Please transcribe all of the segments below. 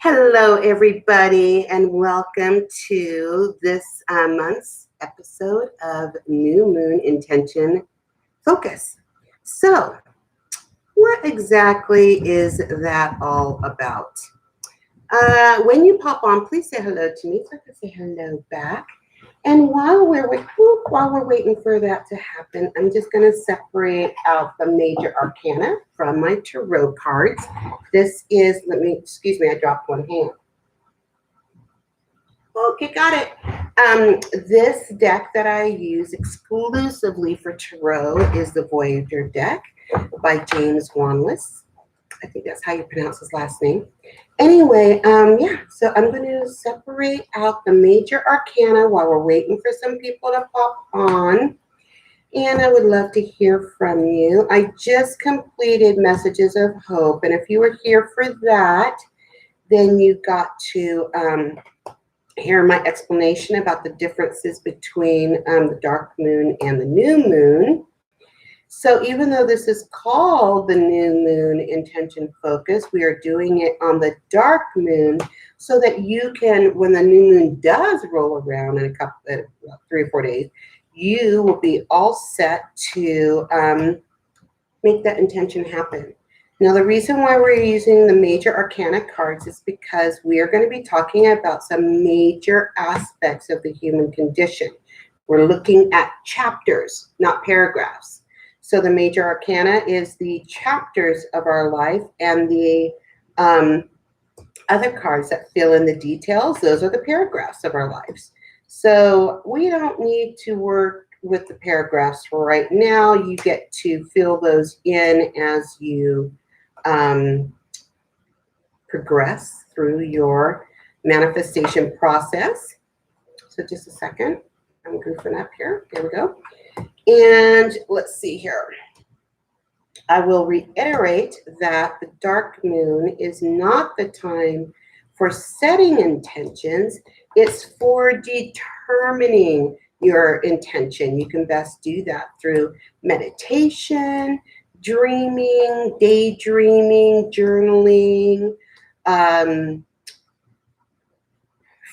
Hello, everybody, and welcome to this month's episode of New Moon Intention Focus. So, what exactly is that all about? When you pop on, please say hello to me so I can say hello back. And while we're waiting for that to happen, I'm just going to separate out the major arcana from my tarot cards. This is, excuse me, I dropped one hand. Okay, got it. This deck that I use exclusively for tarot is the Voyager deck by James Wanless. I think that's how you pronounce his last name. Anyway, yeah, so I'm going to separate out the major arcana while we're waiting for some people to pop on. And I would love to hear from you. I just completed Messages of Hope. And if you were here for that, then you got to hear my explanation about the differences between the dark moon and the new moon. So even though this is called the new moon intention focus, we are doing it on the dark moon so that you can, when the new moon does roll around in a couple, 3 or 4 days, you will be all set to make that intention happen. Now, the reason why we're using the major arcana cards is because we are going to be talking about some major aspects of the human condition. We're looking at chapters, not paragraphs. So the major arcana is the chapters of our life, and the other cards that fill in the details, those are the paragraphs of our lives. So we don't need to work with the paragraphs right now. You get to fill those in as you progress through your manifestation process. So just a second. I'm goofing up here. There we go. And let's see here. I will reiterate that the dark moon is not the time for setting intentions. It's for determining your intention. You can best do that through meditation, dreaming, daydreaming, journaling,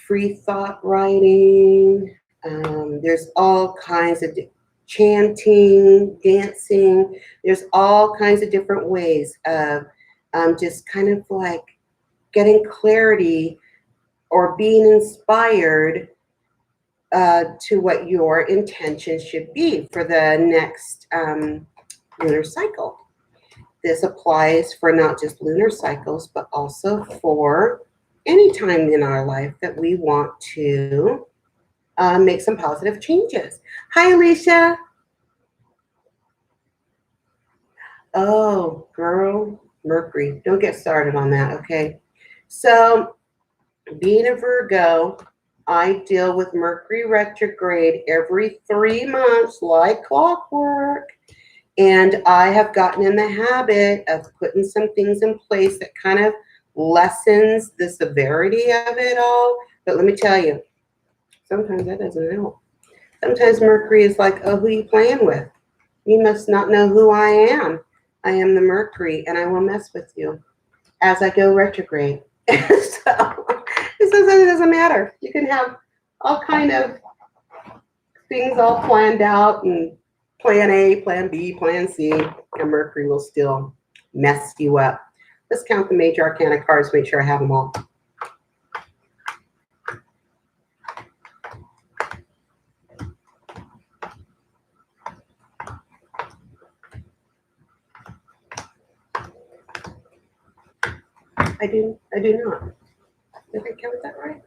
free thought writing. There's all kinds of chanting, dancing. There's all kinds of different ways of just kind of like getting clarity or being inspired to what your intention should be for the next lunar cycle. This applies for not just lunar cycles, but also for any time in our life that we want to make some positive changes. Hi, Alicia. Oh, girl, Mercury. Don't get started on that, okay? So, being a Virgo, I deal with Mercury retrograde every 3 months like clockwork. And I have gotten in the habit of putting some things in place that kind of lessens the severity of it all. But let me tell you, sometimes that doesn't help. Sometimes Mercury is like, oh, who are you playing with? You must not know who I am. I am the Mercury, and I will mess with you as I go retrograde. So it doesn't matter. You can have all kind of things all planned out, and plan A, plan B, plan C, and Mercury will still mess you up. Let's count the major arcana cards, make sure I have them all. I do not. Did I count that right?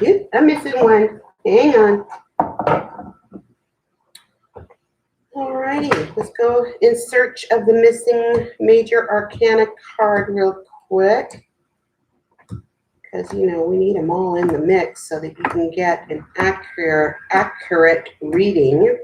Yep, I'm missing one. Hang on. Alrighty, let's go in search of the missing major arcana card real quick. Because, you know, we need them all in the mix so that you can get an accurate reading.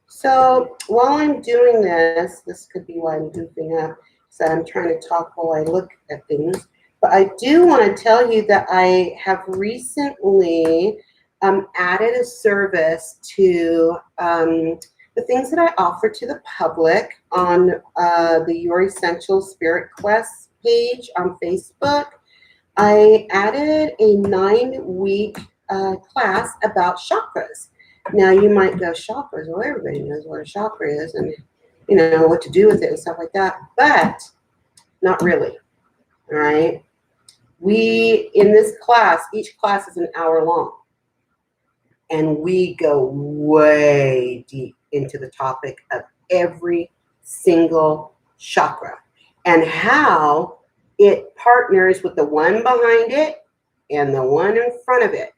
So So while I'm doing this, this could be why I'm goofing up. So I'm trying to talk while I look at things. But I do want to tell you that I have recently added a service to the things that I offer to the public on the Your Essential Spirit Quest page on Facebook. I added a 9-week class about chakras. Now you might go, chakras, well, everybody knows what a chakra is and you know what to do with it and stuff like that, but not really. All right. We, in this class, each class is an hour long, and we go way deep into the topic of every single chakra and how it partners with the one behind it and the one in front of it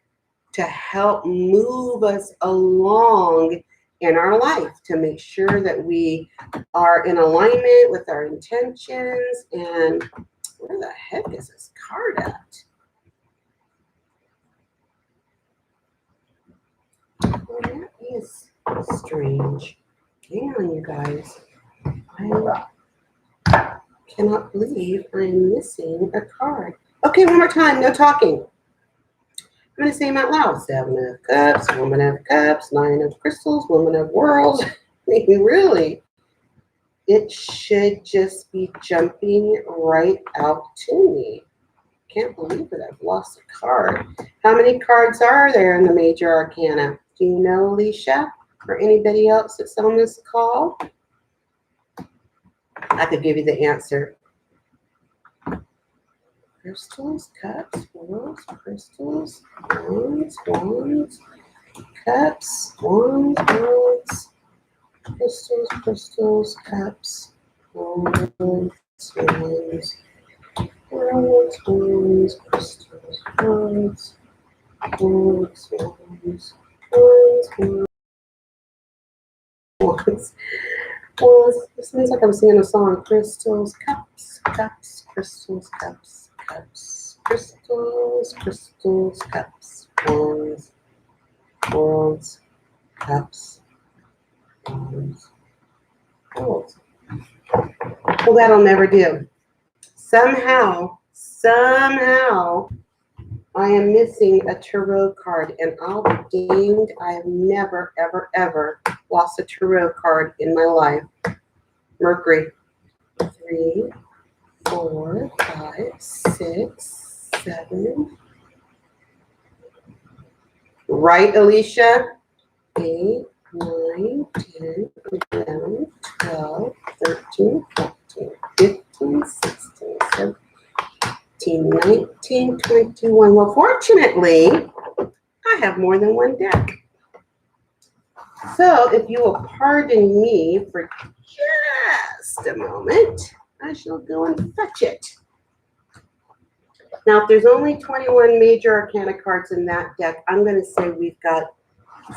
to help move us along in our life, to make sure that we are in alignment with our intentions. And where the heck is this card at? Well, that is strange. Hang on, you guys. I cannot believe I'm missing a card. Okay, one more time, no talking. I'm going to say them out loud. 7 of Cups, Woman of Cups, 9 of Crystals, Woman of Worlds. I mean, really, it should just be jumping right out to me. Can't believe it. I've lost a card. How many cards are there in the Major Arcana? Do you know, Alicia? Or anybody else that's on this call? I could give you the answer. Crystals, cups, worlds, crystals, wands, cups, wands, worlds, crystals, cups, wands, crystals, wands. Well, this means like I'm singing a song. Crystals, cups, crystals, cups, crystals, cups, wands, worlds, cups, wands, worlds. Well, that'll never do. Somehow, I am missing a tarot card, and I'll be damned. I have never, ever lost a tarot card in my life. Mercury. 3, 4, 5, 6, 7. Right, Alicia? 8, 9, 10, 11, 12, 13, 14, 15, 16, 17. 19, 21. Well, fortunately, I have more than one deck. So if you will pardon me for just a moment, I shall go and fetch it. Now, if there's only 21 Major Arcana cards in that deck, I'm going to say we've got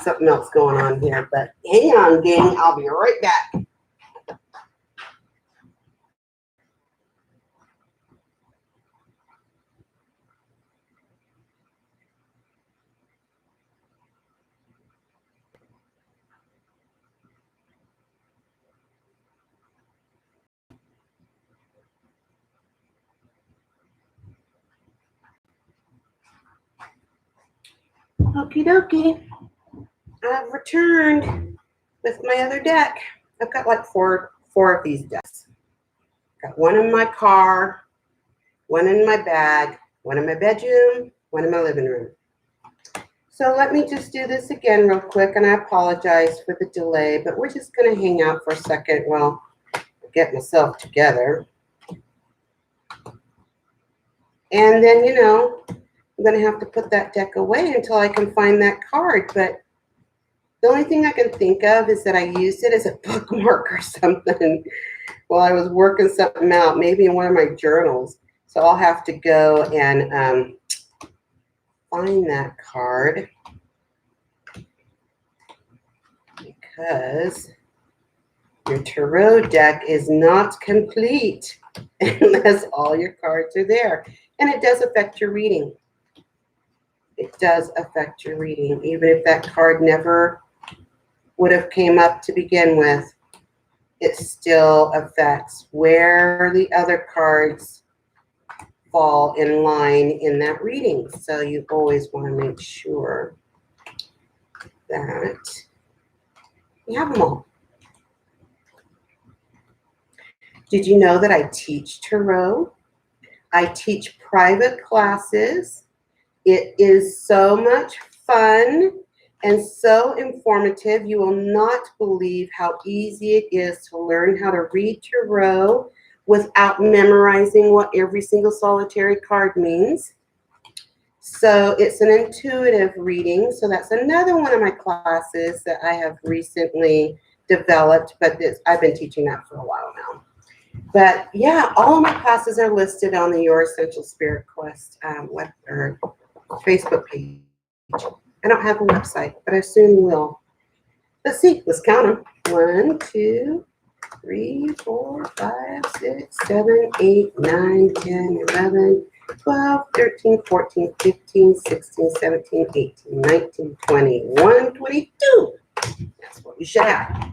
something else going on here. But hang on, gang. I'll be right back. Okie dokie. I've returned with my other deck. I've got like four of these decks. Got one in my car, one in my bag, one in my bedroom, one in my living room. So let me just do this again real quick, and I apologize for the delay, but we're just going to hang out for a second while I get myself together. And then, you know, I'm going to have to put that deck away until I can find that card. But the only thing I can think of is that I used it as a bookmark or something while I was working something out, maybe in one of my journals. So I'll have to go and find that card, because your tarot deck is not complete unless all your cards are there. And it does affect your reading. It does affect your reading, even if that card never would have came up to begin with, it still affects where the other cards fall in line in that reading. So you always want to make sure that you have them all. Did you know that I teach tarot? I teach private classes. It is so much fun and so informative. You will not believe how easy it is to learn how to read tarot without memorizing what every single solitary card means. So it's an intuitive reading. So that's another one of my classes that I have recently developed, but I've been teaching that for a while now. But yeah, all of my classes are listed on the Your Essential Spirit Quest web or Facebook page. I don't have a website, but I soon will. Let's see, let's count them. 1, 2, 3, 4, 5, 6, 7, 8, 9, 10, 11, 12, 13, 14, 15, 16, 17, 18, 19, 20, 21, 22. That's what we should have.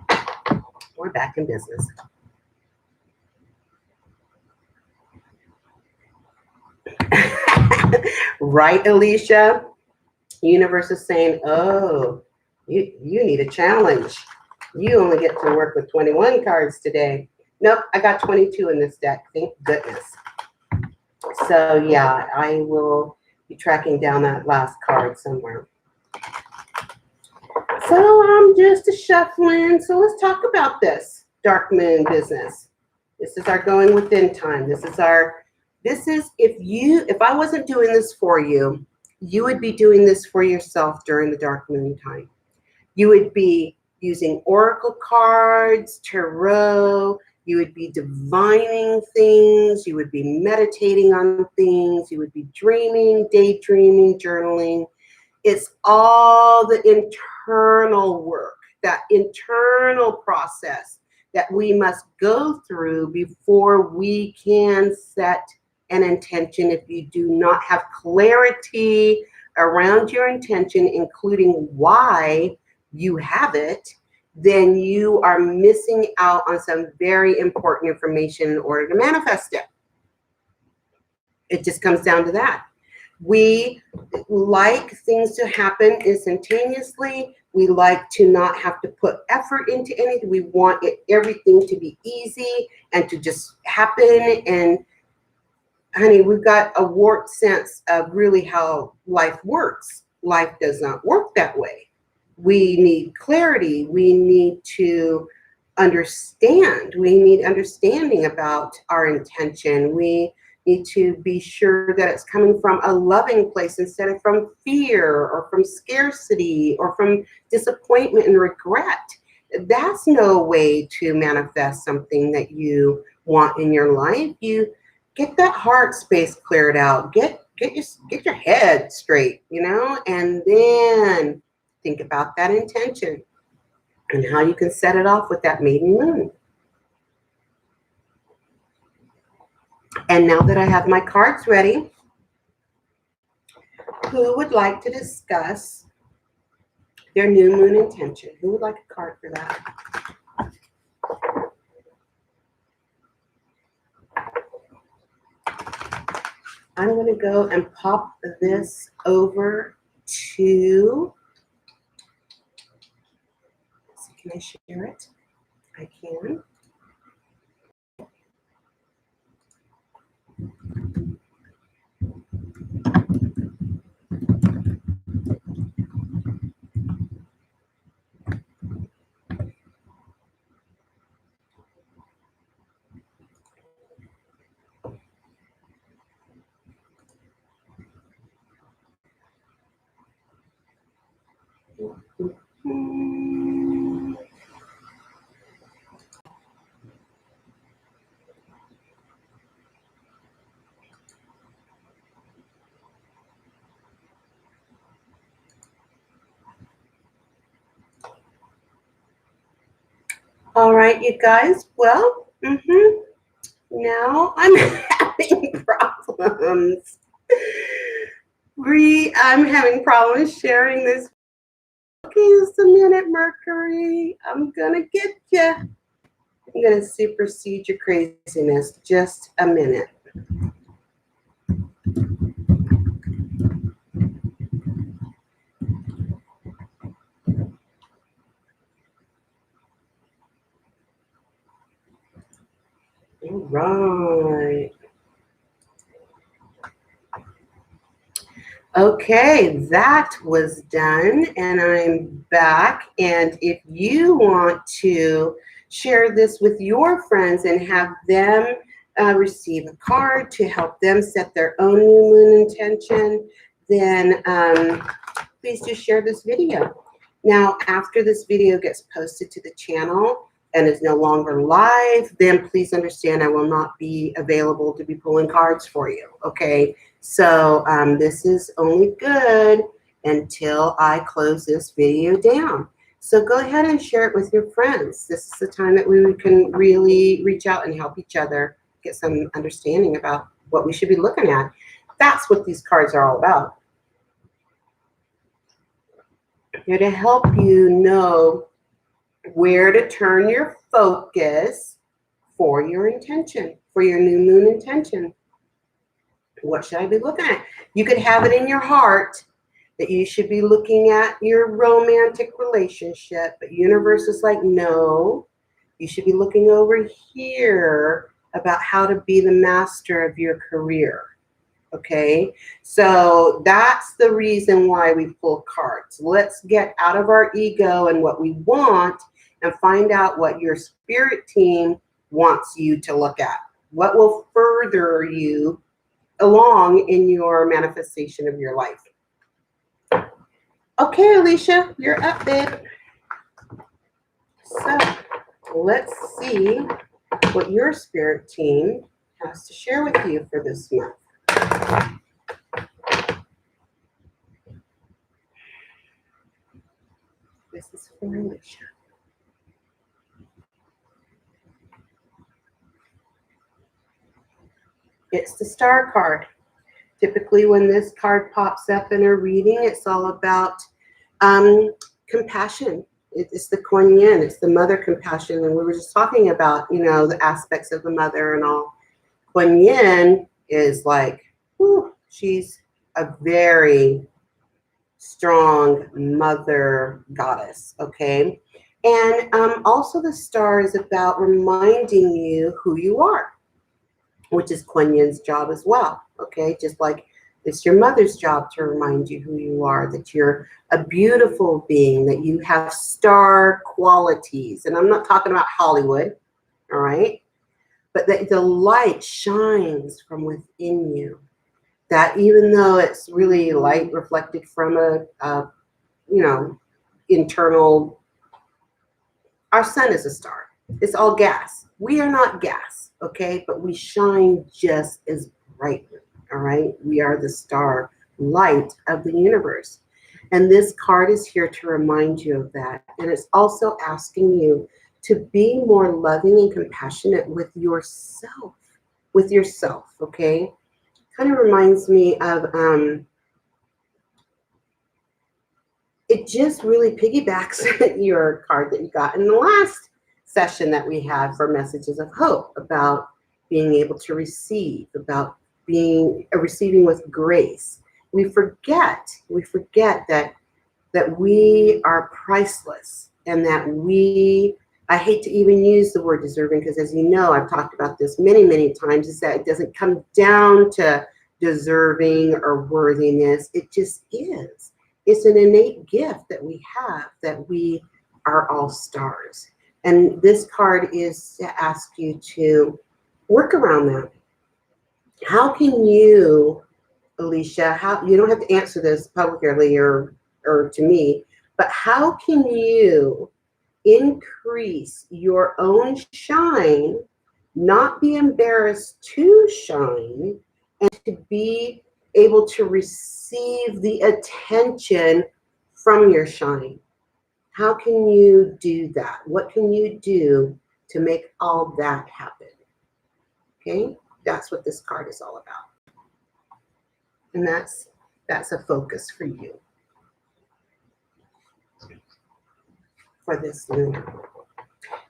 We're back in business. Right, Alicia? Universe is saying, oh, you need a challenge. You only get to work with 21 cards today. Nope, I got 22 in this deck. Thank goodness. So yeah, I will be tracking down that last card somewhere. So I'm just a shuffling. So let's talk about this dark moon business. This is our going within time. This is if I wasn't doing this for you, you would be doing this for yourself during the dark moon time. You would be using oracle cards, tarot, you would be divining things, you would be meditating on things, you would be dreaming, daydreaming, journaling. It's all the internal work, that internal process that we must go through before we can set an intention. If you do not have clarity around your intention, including why you have it, then you are missing out on some very important information in order to manifest it. It just comes down to that. We like things to happen instantaneously. We like to not have to put effort into anything. We want everything to be easy and to just happen. And honey, we've got a warped sense of really how life works. Life does not work that way. We need clarity. We need to understand. We need understanding about our intention. We need to be sure that it's coming from a loving place instead of from fear or from scarcity or from disappointment and regret. That's no way to manifest something that you want in your life. You get that heart space cleared out. Get your head straight, and then think about that intention and how you can set it off with that maiden moon. And now that I have my cards ready, who would like to discuss their new moon intention? Who would like a card for that? I'm going to go and pop this over to, can I share it? I can. All right, you guys. Well, now I'm having problems. I'm having problems sharing this. Okay, a minute, Mercury. I'm gonna get you. I'm gonna supersede your craziness. Just a minute. All right. Okay, that was done, and I'm back. And if you want to share this with your friends and have them receive a card to help them set their own new moon intention, then please do share this video. Now, after this video gets posted to the channel and is no longer live, then please understand I will not be available to be pulling cards for you, okay? So this is only good until I close this video down. So go ahead and share it with your friends. This is the time that we can really reach out and help each other get some understanding about what we should be looking at. That's what these cards are all about. Here to help you know where to turn your focus for your intention, for your new moon intention. What should I be looking at? You could have it in your heart that you should be looking at your romantic relationship, but universe is like, no, you should be looking over here about how to be the master of your career. Okay, so that's the reason why we pull cards. Let's get out of our ego and what we want and find out what your spirit team wants you to look at. What will further you along in your manifestation of your life. Okay, Alicia, you're up, babe. So let's see what your spirit team has to share with you for this month. This is for Alicia. It's the Star card. Typically, when this card pops up in a reading, it's all about compassion. It's the Kuan-Yin, it's the mother compassion. And we were just talking about, you know, the aspects of the mother and all. Kuan-Yin is like, whew, she's a very strong mother goddess, okay? And also the star is about reminding you who you are, which is Kuan Yin's job as well, okay? Just like it's your mother's job to remind you who you are, that you're a beautiful being, that you have star qualities. And I'm not talking about Hollywood, all right? But that the light shines from within you. That even though it's really light reflected from a you know, internal, our sun is a star. It's all gas. We are not gas, okay? But we shine just as brightly, all right? We are the star light of the universe. And this card is here to remind you of that. And it's also asking you to be more loving and compassionate with yourself, okay? Kind of reminds me of, it just really piggybacks your card that you got in the last session that we had for messages of hope, about being able to receive, about being receiving with grace. We forget that we are priceless, and that we, I hate to even use the word deserving, because as you know, I've talked about this many, many times, is that it doesn't come down to deserving or worthiness. It just is. It's an innate gift that we have, that we are all stars. And this card is to ask you to work around that. How can you, Alicia, how, you don't have to answer this publicly or to me, but how can you increase your own shine, not be embarrassed to shine, and to be able to receive the attention from your shine? How can you do that? What can you do to make all that happen? Okay, that's what this card is all about. And that's a focus for you. for this lunar.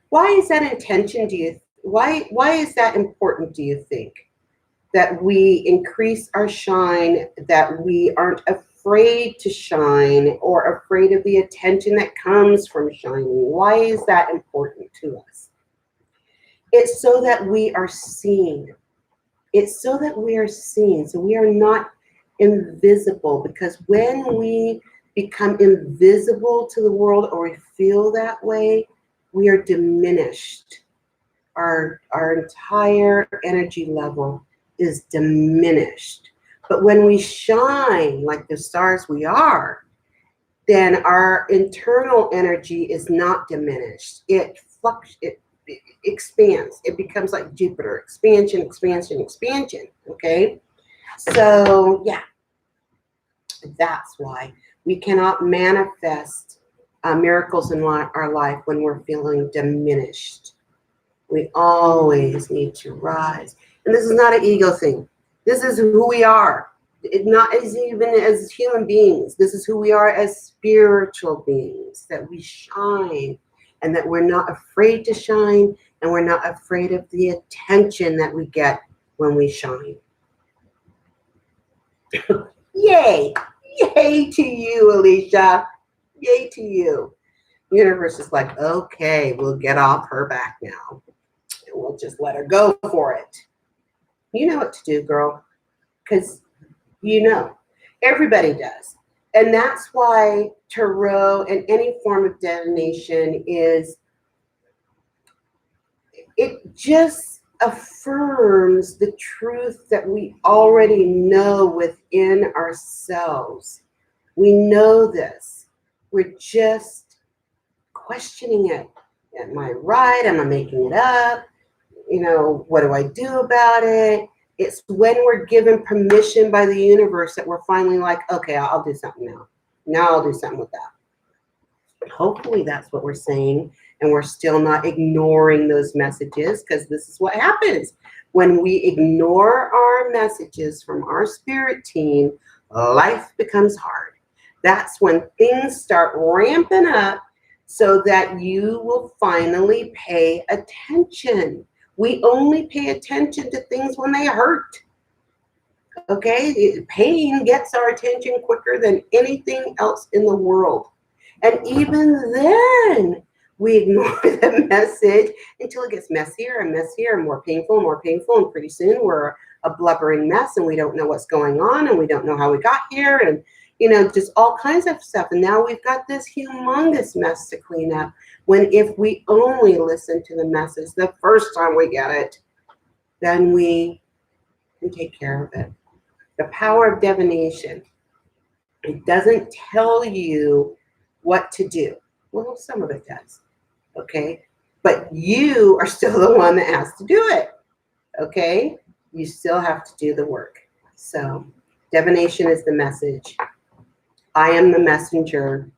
Why is that intention, why is that important, do you think? That we increase our shine, that we aren't afraid to shine or afraid of the attention that comes from shining. Why is that important to us? It's so that we are seen. It's so that we are seen. So we are not invisible, because when we become invisible to the world, or we feel that way, we are diminished. Our entire energy level is diminished. But when we shine like the stars we are, then our internal energy is not diminished. It expands. It becomes like Jupiter. Expansion, expansion, expansion. Okay? So, yeah, that's why we cannot manifest miracles in our life when we're feeling diminished. We always need to rise. And this is not an ego thing. This is who we are. It not as even as human beings. This is who we are as spiritual beings, that we shine and that we're not afraid to shine, and we're not afraid of the attention that we get when we shine. Yay! Yay to you, Alicia. Yay to you. Universe is like, okay, we'll get off her back now. We'll just let her go for it. You know what to do, girl, because you know. Everybody does. And that's why tarot and any form of divination it just affirms the truth that we already know within ourselves. We know this. We're just questioning it. Am I right? Am I making it up? You know, what do I do about it? It's when we're given permission by the universe that we're finally like, okay, I'll do something now. Now I'll do something with that. Hopefully that's what we're saying, and we're still not ignoring those messages, because this is what happens. When we ignore our messages from our spirit team, life becomes hard. That's when things start ramping up, so that you will finally pay attention. We only pay attention to things when they hurt. Okay? Pain gets our attention quicker than anything else in the world. And even then, we ignore the message until it gets messier and messier and more painful. And pretty soon we're a blubbering mess, and we don't know what's going on, and we don't know how we got here, and just all kinds of stuff. And now we've got this humongous mess to clean up, when if we only listen to the message the first time we get it, then we can take care of it. The power of divination. It doesn't tell you what to do. Well, some of it does. Okay? But you are still the one that has to do it. Okay? You still have to do the work. So, divination is the message. I am the messenger.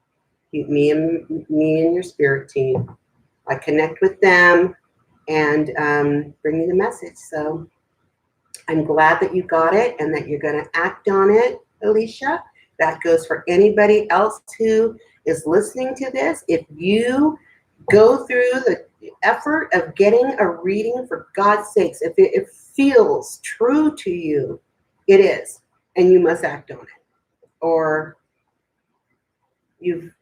Me and your spirit team. I connect with them and bring you the message. So I'm glad that you got it and that you're going to act on it, Alicia. That goes for anybody else who is listening to this. If you go through the effort of getting a reading, for God's sakes, if it feels true to you, it is, and you must act on it, or you've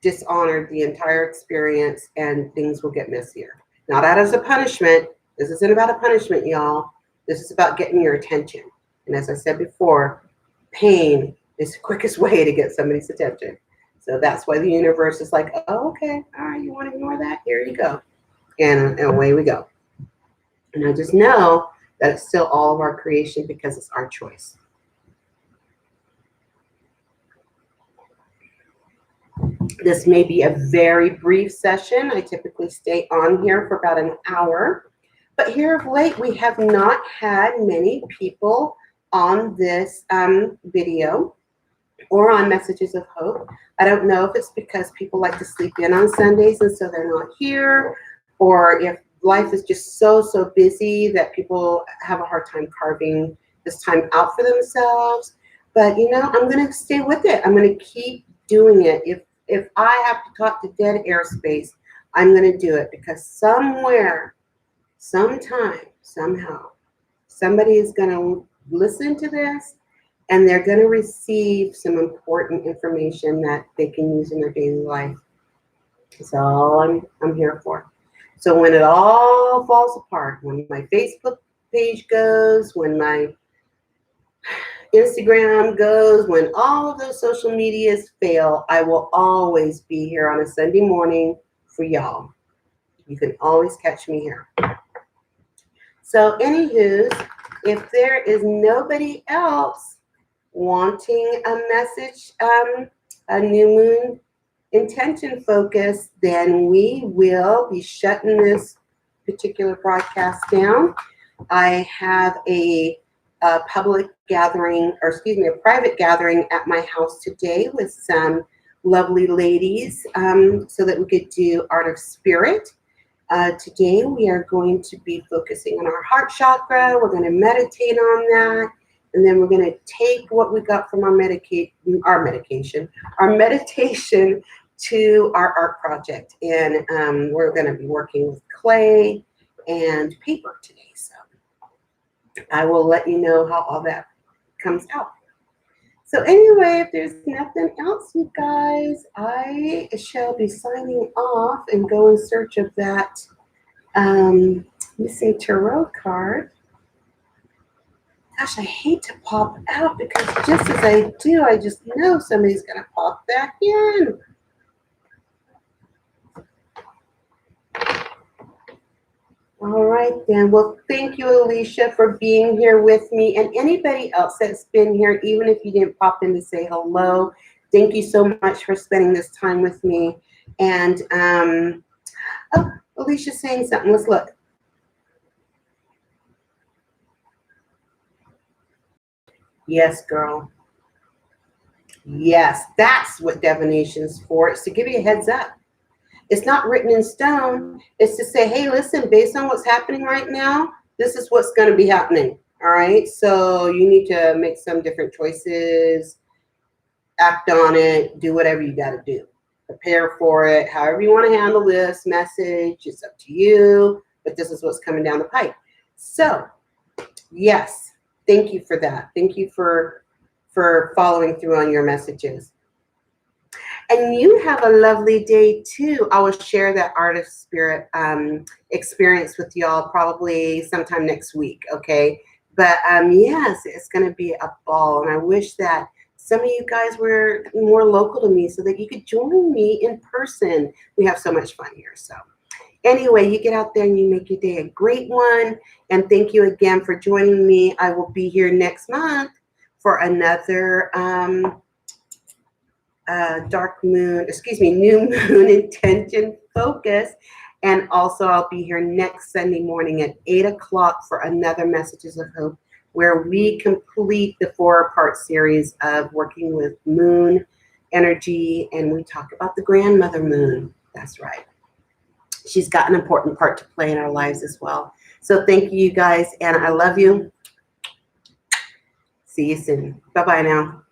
dishonored the entire experience and things will get messier. Not out as a punishment. This isn't about a punishment, y'all. This is about getting your attention. And as I said before, pain is the quickest way to get somebody's attention. So that's why the universe is like, oh, okay, all right, you want to ignore that? Here you go. And away we go. And I just know that it's still all of our creation, because it's our choice. This may be a very brief session. I typically stay on here for about an hour. But here of late, we have not had many people on this video or on Messages of Hope. I don't know if it's because people like to sleep in on Sundays and so they're not here, or if life is just so busy that people have a hard time carving this time out for themselves. But I'm going to stay with it. I'm going to keep doing it. If I have to talk to dead airspace, I'm going to do it, because somewhere, sometime, somehow, somebody is going to listen to this, and they're going to receive some important information that they can use in their daily life. That's all I'm here for. So when it all falls apart, when my Facebook page goes, when my Instagram goes, when all of those social medias fail, I will always be here on a Sunday morning for y'all. You can always catch me here. So anywho, if there is nobody else wanting a message, a new moon intention focus, then we will be shutting this particular broadcast down. I have a public gathering, or excuse me, a private gathering at my house today with some lovely ladies, so that we could do Art of Spirit. Today we are going to be focusing on our heart chakra. We're going to meditate on that, and then we're going to take what we got from our meditation to our art project. And we're going to be working with clay and paper today. So I will let you know how all that comes out. So anyway, if there's nothing else, you guys, I shall be signing off and go in search of that missing tarot card. Gosh, I hate to pop out, because just as I do, I just know somebody's going to pop back in. All right, then. Well, thank you, Alicia, for being here with me. And anybody else that's been here, even if you didn't pop in to say hello, thank you so much for spending this time with me. And, oh, Alicia's saying something. Let's look. Yes, girl. Yes, that's what divination's for. It's to give you a heads up. It's not written in stone. It's to say, hey, listen, based on what's happening right now, this is what's going to be happening. All right. So you need to make some different choices, act on it, do whatever you got to do. Prepare for it. However you want to handle this message, it's up to you. But this is what's coming down the pipe. So, yes, thank you for that. Thank you for following through on your messages. And you have a lovely day too. I will share that Art of Spirit experience with y'all probably sometime next week, okay? But yes, it's going to be a ball. And I wish that some of you guys were more local to me so that you could join me in person. We have so much fun here. So anyway, you get out there and you make your day a great one. And thank you again for joining me. I will be here next month for another new moon intention focus. And also I'll be here next Sunday morning at 8 o'clock for another Messages of Hope, where we complete the 4-part series of working with moon energy, and we talk about the grandmother moon. That's right. She's got an important part to play in our lives as well. So thank you guys, and I love you. See you soon. Bye-bye now.